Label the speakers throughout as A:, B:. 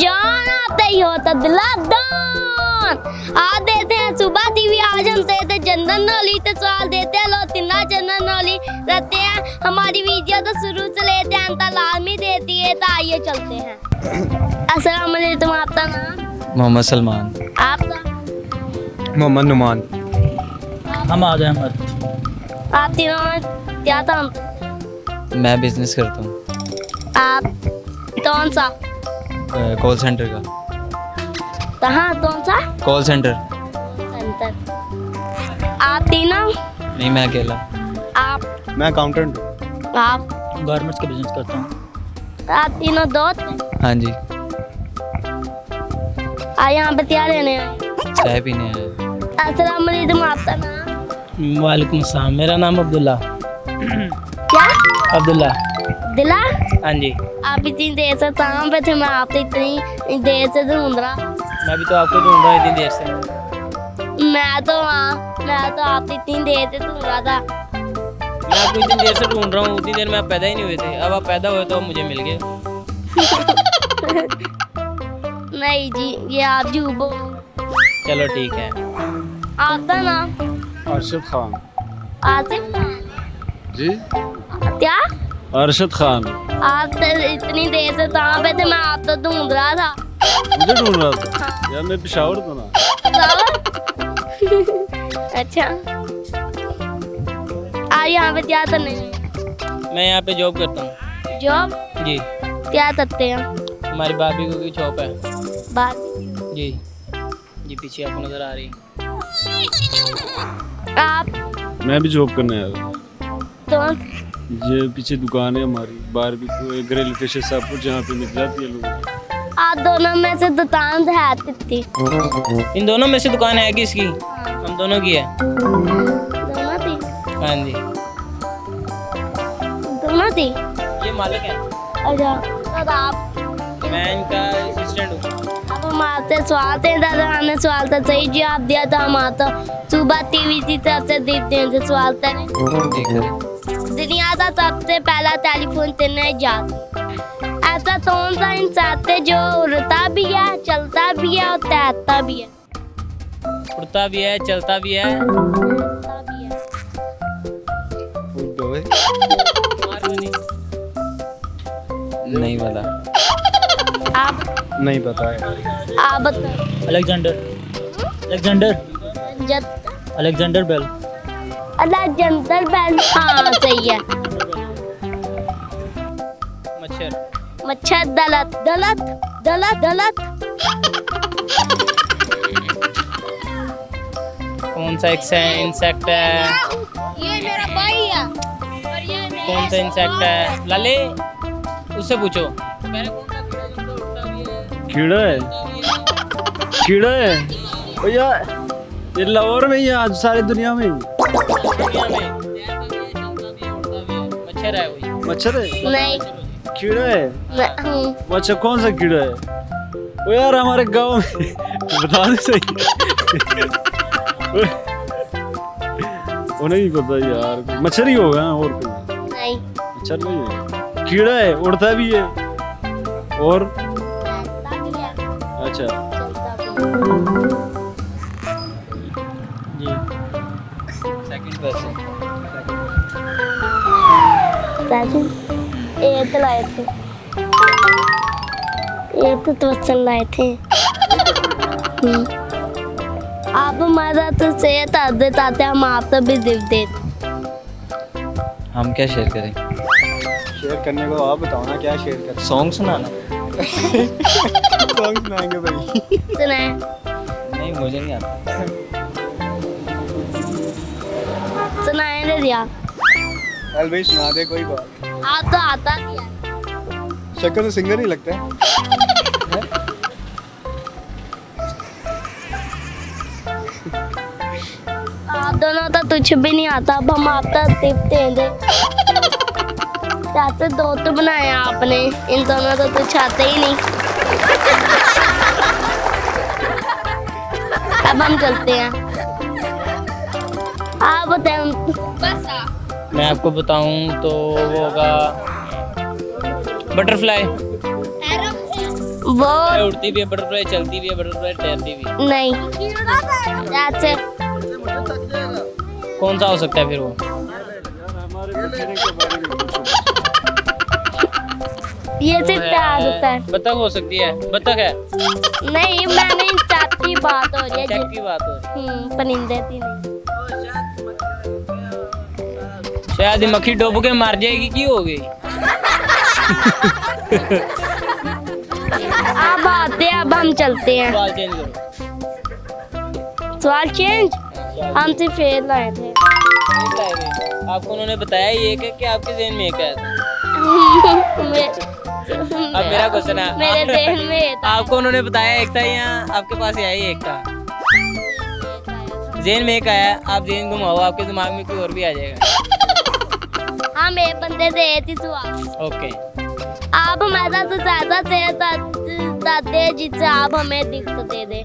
A: जान आते ही होता दिलादान। आज देते हैं सुबह टीवी, आज हम देते जनरल नॉलेज तो सवाल देते हैं लो तिना जनरल नॉलेज रहते हैं। हमारी वीडियो तो शुरू से लेते हैं अंत लाजमी देती है। तो आइए चलते हैं। अस्सलाम वालेकुम, आपका नाम?
B: मोहम्मद सलमान।
A: आपका?
B: मोहम्मद नुमान।
C: हमाद अहमद।
A: आप तीनों में क्या था?
B: मैं बिजनेस करता हूँ।
A: आप कौन सा?
B: कॉल सेंटर का।
A: कहाँ कौन सा?
B: Call centre.
A: सेंटर। आप तीनों?
B: नहीं, मैं अकेला।
A: आप?
B: मैं अकाउंटेंट।
A: आप?
C: गारमेंट्स का बिजनेस करता हूँ।
A: आप तीनों दोस्त हैं?
B: हाँ जी।
A: यहाँ पे क्या लेने आए?
B: चाय पीने आए।
A: अस्सलाम वालेकुम, आपका नाम?
C: वालेकुम अस्सलाम, मेरा नाम अब्दुल्ला।
A: क्या?
C: अब्दुल्ला।
A: दिला?
C: हाँ जी।
A: आप इतनी देर से कहाँ पे थे? मैं आपसे इतनी देर से ढूंढ रहा।
C: मैं भी तो आपको ढूंढ रहा हूँ इतनी देर से।
A: मैं तो आपसे इतनी देर से ढूंढ रहा था।
C: मैं आपको इतनी देर से ढूंढ रहा हूँ, उतनी देर में आप पैदा ही नहीं हुए थे। अब आप पैदा हुए तो आप मुझे मिल गए।
A: नहीं जी, ये आप झूठ बोल।
C: चलो ठीक है।
A: आपका नाम?
D: अरशद खान।
A: आसिफ खान?
D: जी?
A: क्या?
D: अरशद खान।
A: आप तो इतनी देर से कहाँ पे थे? मैं आप तो ढूंढ रहा था।
D: मुझे ढूंढ रहा था यार, मैं पेशावर था ना।
A: अच्छा, आप यहाँ पे क्या करने?
C: मैं यहाँ पे जॉब करता हूँ।
A: जॉब?
C: जी।
A: क्या करते हैं?
C: हमारी भाभी को की शॉप है।
A: बात?
C: जी जी, पीछे आपको नजर आ रही।
A: आप?
D: मैं भी जॉब करने आया हूँ।
A: कौन?
D: ये पीछे दुकान है हमारी, बारबेक्यू ग्रिल फिश सब कुछ जहाँ पे मिल जाती है लोगों।
A: आप दोनों में से दुकान है कितनी?
C: इन दोनों में से दुकान है किसकी? हम दोनों की है।
A: दोनों थी?
C: हाँ जी।
A: दोनों थी?
C: ये मालिक है।
A: अच्छा, तो आप?
C: मैं इनका असिस्टेंट हूँ।
A: अब हम आपसे सवाल थे, दादा हमने सवाल था सही जवाब दिया था। हम आता सुबह टीवी की तरफ से देखते हैं सवाल करें। दुनिया का सबसे पहला टेलीफोन करना इजाद। ऐसा कौन सा इंसान है जो उड़ता भी है, चलता भी है और तैरता भी है?
C: उड़ता भी है, चलता भी है।
A: तैरता भी है।
B: नहीं वाला।
A: आप?
D: नहीं पता है।
A: आप बताओ।
C: Alexander Bell.
A: Alexander Bell. हाँ सही है। मच्छर। दलत दलत दलत दलत।
C: कौन सा इंसेक्ट है?
A: ये मेरा भाई है।
C: कौन सा इंसेक्ट है? लाले उससे पूछो।
D: कीड़ा है। कीड़ा है भैया, ये लाहौर में ही है, आज सारी दुनिया में ही।
C: मच्छर है वही।
D: मच्छर है?
A: नहीं।
D: कीड़ा है? अच्छा, कौन सा कीड़ा है वो यार? हमारे गांव में बता दे सही। वो नहीं पता यार, मच्छर ही होगा और कोई
A: नहीं।
D: मच्छर नहीं है, कीड़ा है, उड़ता भी है और अच्छा
C: जी। Second question.
A: एक लाए थे, एक क्वेश्चन लाए थे। आप हमारा तो सेहत आते ताते हम आप तो भी दिल देते।
B: हम क्या शेयर करें?
D: शेयर करने को आप बताओ ना, क्या शेयर करें?
B: सॉन्ग सुनाना।
D: सॉन्ग सुनाएंगे भाई।
A: सुनाए?
B: नहीं, मुझे नहीं आता।
A: सुनाए दे दिया।
D: चल भाई सुना दे कोई बात।
A: आप तो आता भी है।
D: शक्कर तो सिंगर ही लगता है।
A: आप दोनों तो तुझ भी नहीं आता। अब हम आपका टिप देंगे। चाहते दो तो बनाया आपने, इन दोनों तो कुछ आते ही नहीं। अब हम चलते हैं। आप बताएं।
C: मैं आपको बताऊं तो वो होगा बटरफ्लाई।
A: वो
C: उड़ती भी है बटरफ्लाई, चलती भी है बटरफ्लाई, तैरती भी है।
A: नहीं ऐसे
C: कौन सा हो सकता है फिर वो?
A: ये सिर्फ प्यार होता है।
C: बतख हो सकती है, बतख है।
A: नहीं मैंने इंसाफ की बात हो रही है
C: चेक की बात हो रही
A: परिंदे थी नहीं।
C: है। शायद मक्खी डूब के मर जाएगी, की हो गई?
A: अब आते हैं, अब हम चलते हैं।
C: सवाल चेंज करो।
A: सवाल चेंज, हम सिर्फ फेल लाए थे।
C: आपको उन्होंने बताया ये कि आपके ज़हन में क्या है? अब मेरा क्वेश्चन है,
A: मेरे ज़हन में था।
C: आपको उन्होंने बताया एक था या आपके पास ही आई एक था? ज़हन में एक आया, आप ज़हन घुमाओ, आपके दिमाग में कोई और भी आ जाएगा।
A: हाँ मेरे बंदे से एक ही सवाल।
C: ओके,
A: आप हमारा तो ज्यादा से दाते जिससे आप हमें गिफ्ट दे दे।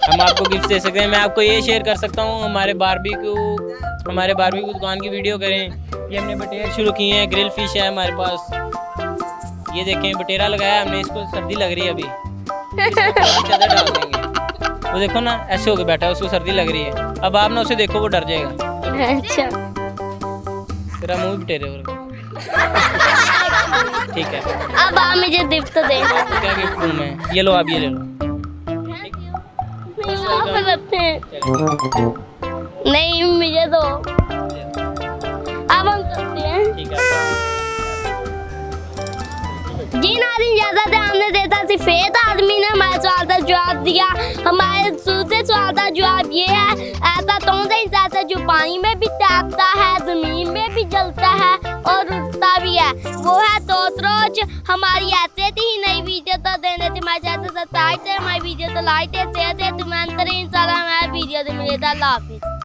C: हम आपको गिफ्ट दे सकते हैं। मैं आपको ये शेयर कर सकता हूँ, हमारे बारबी की दुकान की वीडियो करें। ये हमने बटेर शुरू किए हैं, ग्रिल फिश है हमारे पास। ये देखें बटेरा लगाया हमने, इसको सर्दी लग रही है अभी, इसको चादर डाल देंगे। वो देखो ना ऐसे होके बैठा है, उसको सर्दी लग रही है। अब आप ना उसे देखो, वो डर जाएगा।
A: अच्छा
C: तेरा मुंह भी बटेरे हो रहा। ठीक है,
A: अब आप मुझे गिफ्ट दे दे।
C: क्या गिफ्ट दूँ मैं? ये लो, आप ये ले लो।
A: नहीं मुझे दो। अब हम करते हैं।
C: ठीक है,
A: जी नाज़रीन, जैसा कि हमने देखा सफेद आदमी ने हमारे सवाल का जवाब दिया। हमारे दूसरे सवाल का जवाब ये है, ऐसा कौन सा इंसान है जो पानी में भी तैरता है, जमीन में भी जलता है और उड़ता भी है? वो है तोतरोच। हमारी ऐसे थी नई वीडियो तो देने थी हमारे चैनल सब्सक्राइब करें, हमारी वीडियो तो लाइक शेयर करें। तुम्हें अंतर इंशाल्लाह हमारे वीडियो से मिलेगा। अल्लाह हाफिज़।